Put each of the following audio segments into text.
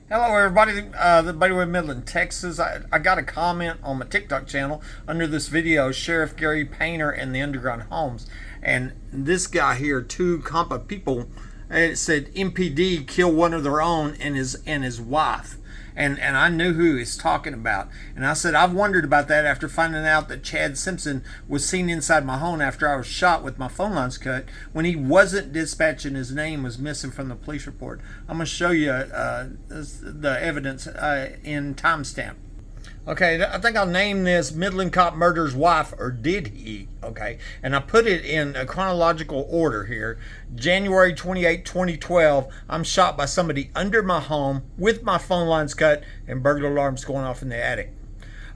Hello, everybody. Everybody with Midland, Texas. I got a comment on my TikTok channel under this video, Sheriff Gary Painter and the Underground Homes. And this guy here, two compa people, it said MPD kill one of their own and his wife. And I knew who he was talking about. And I said, I've wondered about that after finding out that Chad Simpson was seen inside my home after I was shot with my phone lines cut when he wasn't dispatched and his name was missing from the police report. I'm going to show you the evidence in timestamp. Okay, I think I'll name this Midland Cop Murders Wife, or did he? Okay, and I put it in a chronological order here. January 28, 2012, I'm shot by somebody under my home with my phone lines cut and burglar alarms going off in the attic.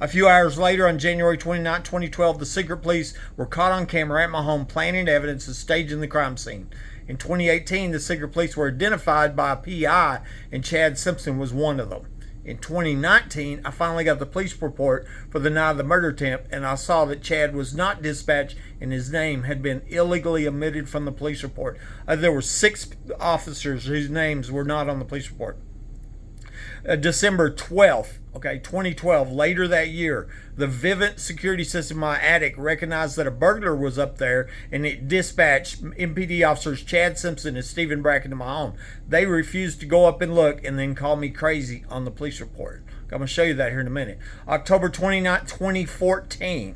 A few hours later, on January 29, 2012, the secret police were caught on camera at my home planting evidence and staging the crime scene. In 2018, the secret police were identified by a PI, and Chad Simpson was one of them. In 2019, I finally got the police report for the night of the murder attempt, and I saw that Chad was not dispatched and his name had been illegally omitted from the police report. There were 6 officers whose names were not on the police report. December 12th, 2012, later that year, the Vivint Security system in my attic recognized that a burglar was up there, and it dispatched MPD officers Chad Simpson and Stephen Bracken to my home. They refused to go up and look and then called me crazy on the police report. I'm going to show you that here in a minute. October 29, 2014,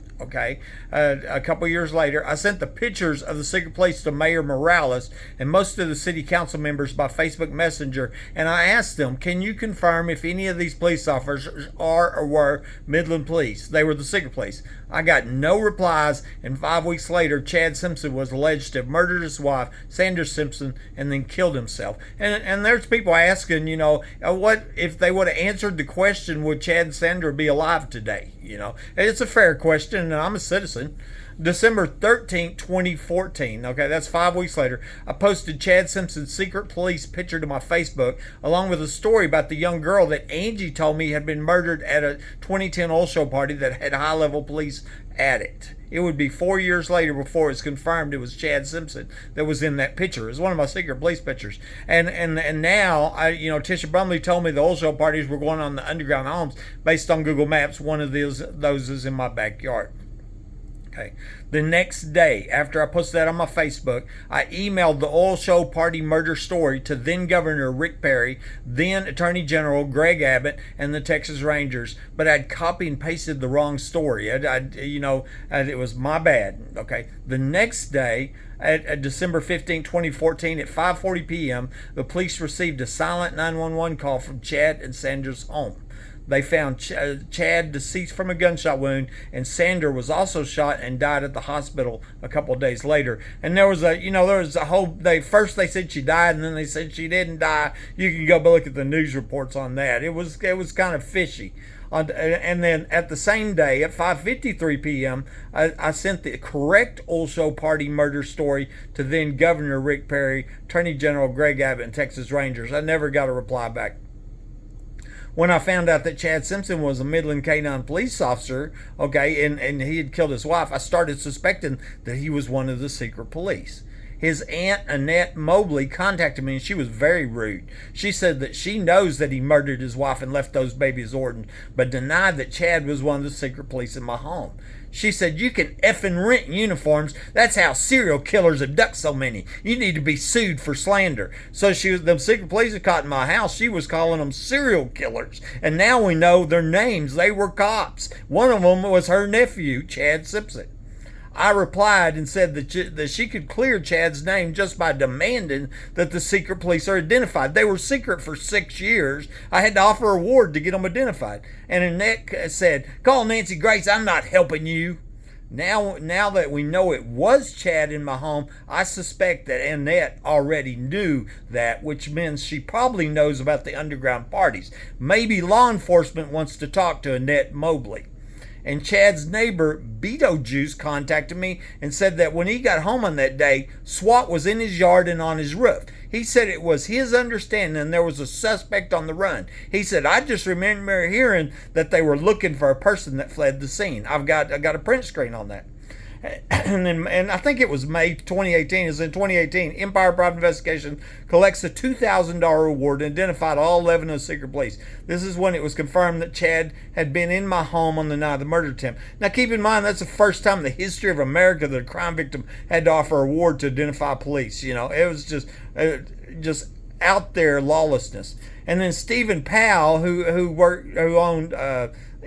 a couple years later, I sent the pictures of the secret police to Mayor Morales and most of the city council members by Facebook Messenger, and I asked them, can you confirm if any of these police officers are or were Midland police? They were the secret police. I got no replies, and 5 weeks later, Chad Simpson was alleged to have murdered his wife, Sandra Simpson, and then killed himself. And there's people asking, what if they would have answered the question, would Chad and Sandra be alive today? It's a fair question, and I'm a citizen. December 13th, 2014, that's 5 weeks later, I posted Chad Simpson's secret police picture to my Facebook, along with a story about the young girl that Angie told me had been murdered at a 2010 oil show party that had high-level police at it. It would be 4 years later before it's confirmed it was Chad Simpson that was in that picture. It was one of my secret police pictures. And now, Tisha Brumley told me the oil show parties were going on the underground homes based on Google Maps. One of those is in my backyard. The next day, after I posted that on my Facebook, I emailed the oil show party murder story to then Governor Rick Perry, then Attorney General Greg Abbott, and the Texas Rangers, but I'd copy and pasted the wrong story. It was my bad. The next day, at December 15, 2014, at 5:40 p.m., the police received a silent 911 call from Chad and Sandra's home. They found Chad deceased from a gunshot wound, and Sandra was also shot and died at the hospital a couple of days later. And there was a whole. First they said she died, and then they said she didn't die. You can go look at the news reports on that. It was kind of fishy. And then at the same day, at 5:53 p.m., I sent the correct oil show party murder story to then Governor Rick Perry, Attorney General Greg Abbott, and Texas Rangers. I never got a reply back. When I found out that Chad Simpson was a Midland K-9 police officer, and he had killed his wife, I started suspecting that he was one of the secret police. His aunt, Annette Mobley, contacted me, and she was very rude. She said that she knows that he murdered his wife and left those babies orphaned, but denied that Chad was one of the secret police in my home. She said, you can effing rent uniforms. That's how serial killers abduct so many. You need to be sued for slander. So them secret police are caught in my house. She was calling them serial killers. And now we know their names. They were cops. One of them was her nephew, Chad Simpson. I replied and said that she could clear Chad's name just by demanding that the secret police are identified. They were secret for 6 years. I had to offer a reward to get them identified. And Annette said, call Nancy Grace, I'm not helping you. Now that we know it was Chad in my home, I suspect that Annette already knew that, which means she probably knows about the underground parties. Maybe law enforcement wants to talk to Annette Mobley. And Chad's neighbor, Beetlejuice, contacted me and said that when he got home on that day, SWAT was in his yard and on his roof. He said it was his understanding there was a suspect on the run. He said, I just remember hearing that they were looking for a person that fled the scene. I got a print screen on that. And I think it was May 2018. It was in 2018. Empire Private Investigation collects a $2,000 reward and identified all 11 of the secret police. This is when it was confirmed that Chad had been in my home on the night of the murder attempt. Now, keep in mind, that's the first time in the history of America that a crime victim had to offer a reward to identify police. You know, it was just out there lawlessness. And then Stephen Powell, who owned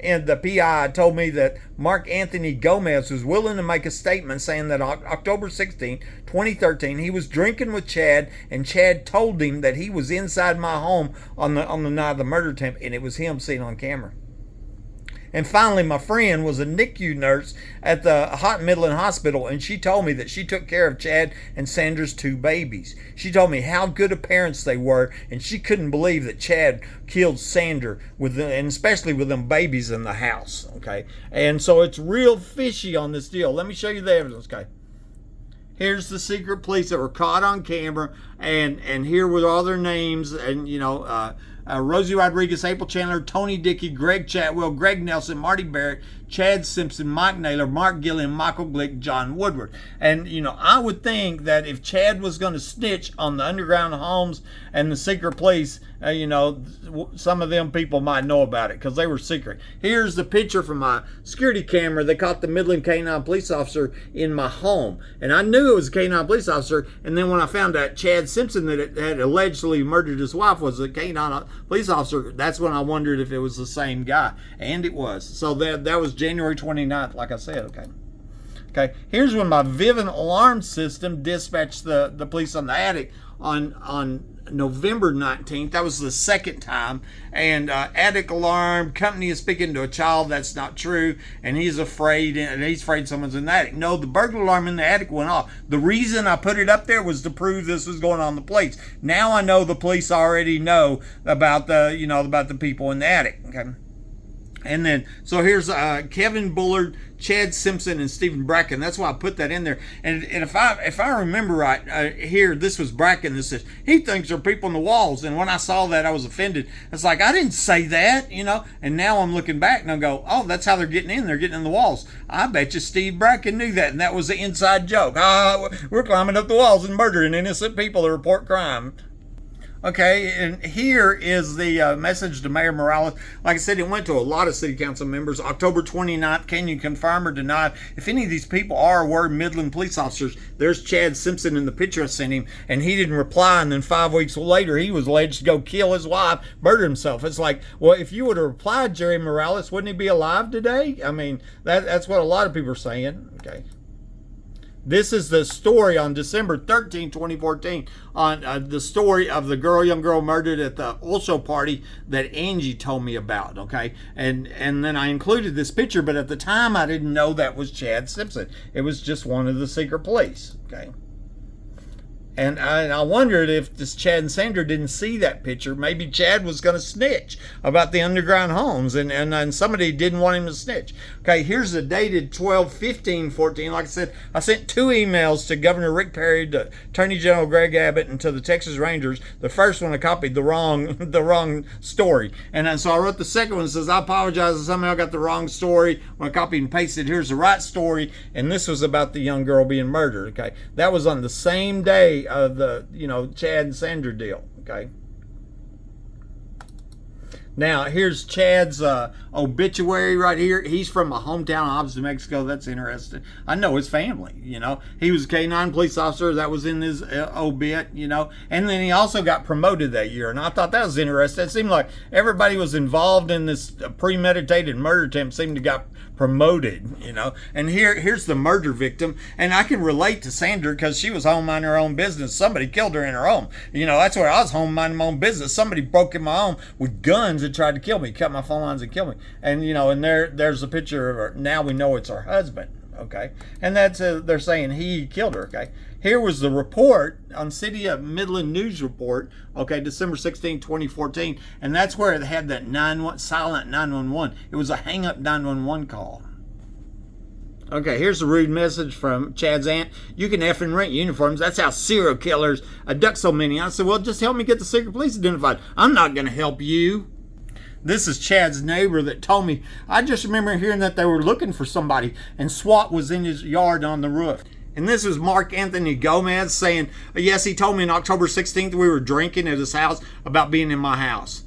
and the PI, told me that Mark Anthony Gomez was willing to make a statement saying that on October 16, 2013, he was drinking with Chad, and Chad told him that he was inside my home on the night of the murder attempt, and it was him seen on camera. And finally, my friend was a NICU nurse at the Midland Hospital, and she told me that she took care of Chad and Sandra's 2 babies. She told me how good of parents they were, and she couldn't believe that Chad killed Sandra, and especially with them babies in the house, okay? And so it's real fishy on this deal. Let me show you the evidence, okay? Here's the secret police that were caught on camera, and here were all their names, and, you know, Rosie Rodriguez, April Chandler, Tony Dickey, Greg Chatwell, Greg Nelson, Marty Barrett, Chad Simpson, Mike Naylor, Mark Gilliam, Michael Glick, John Woodward. And, you know, I would think that if Chad was going to snitch on the underground homes and the secret police, you know, some of them people might know about it because they were secret. Here's the picture from my security camera. They caught the Midland K-9 police officer in my home. And I knew it was a K-9 police officer. And then when I found out Chad Simpson that had allegedly murdered his wife was a K-9 police officer, that's when I wondered if it was the same guy. And it was. So that was January 29th, like I said, okay. Here's when my Vivint alarm system dispatched the police on the attic on November 19th. That was the second time. And attic alarm, company is speaking to a child. That's not true. And he's afraid someone's in the attic. No, the burglar alarm in the attic went off. The reason I put it up there was to prove this was going on in the police. Now I know the police already know about the people in the attic, okay? And then, so here's Kevin Bullard, Chad Simpson, and Stephen Bracken. That's why I put that in there. And if I remember right, here, this was Bracken. This says, he thinks there are people in the walls. And when I saw that, I was offended. It's like, I didn't say that, you know. And now I'm looking back and I go, oh, that's how they're getting in. They're getting in the walls. I bet you Steve Bracken knew that. And that was the inside joke. We're climbing up the walls and murdering innocent people to report crime. Okay, and here is the message to Mayor Morales. Like I said, it went to a lot of city council members. October 29th, can you confirm or deny if any of these people are or were Midland police officers? There's Chad Simpson in the picture I sent him, and he didn't reply, and then 5 weeks later, he was alleged to go kill his wife, murder himself. It's like, well, if you would have replied, Jerry Morales, wouldn't he be alive today? I mean, that's what a lot of people are saying, okay. This is the story on December 13, 2014, on the story of the young girl murdered at the oil show party that Angie told me about, okay? And then I included this picture, but at the time I didn't know that was Chad Simpson. It was just one of the secret police, okay? And I wondered if this Chad and Sandra didn't see that picture. Maybe Chad was going to snitch about the underground homes, and somebody didn't want him to snitch. Okay, here's the dated 12/15/14. Like I said, I sent 2 emails to Governor Rick Perry, to Attorney General Greg Abbott, and to the Texas Rangers. The first one I copied the wrong story, and so I wrote the second one that says, I apologize if somehow I got the wrong story. When I copied and pasted, here's the right story, and this was about the young girl being murdered. Okay, that was on the same day of the Chad and Sandra deal, okay? Now, here's Chad's obituary right here. He's from my hometown, Hobbs, New Mexico. That's interesting. I know his family, He was a K-9 police officer. That was in his obit, And then he also got promoted that year. And I thought that was interesting. It seemed like everybody was involved in this premeditated murder attempt seemed to got promoted, And here's the murder victim. And I can relate to Sandra because she was home minding her own business. Somebody killed her in her home. That's where I was home minding my own business. Somebody broke in my home with guns and tried to kill me, cut my phone lines and kill me. And and there's a picture of her. Now we know it's her husband, okay? And that's they're saying he killed her, okay? Here was the report on City of Midland News Report, okay, December 16, 2014, and that's where it had that silent 911. It was a hang-up 911 call. Okay, here's a rude message from Chad's aunt. You can effing rent uniforms. That's how serial killers abduct so many. I said, well, just help me get the secret police identified. I'm not going to help you. This is Chad's neighbor that told me. I just remember hearing that they were looking for somebody and SWAT was in his yard on the roof. And this is Mark Anthony Gomez saying, yes, he told me on October 16th we were drinking at his house about being in my house.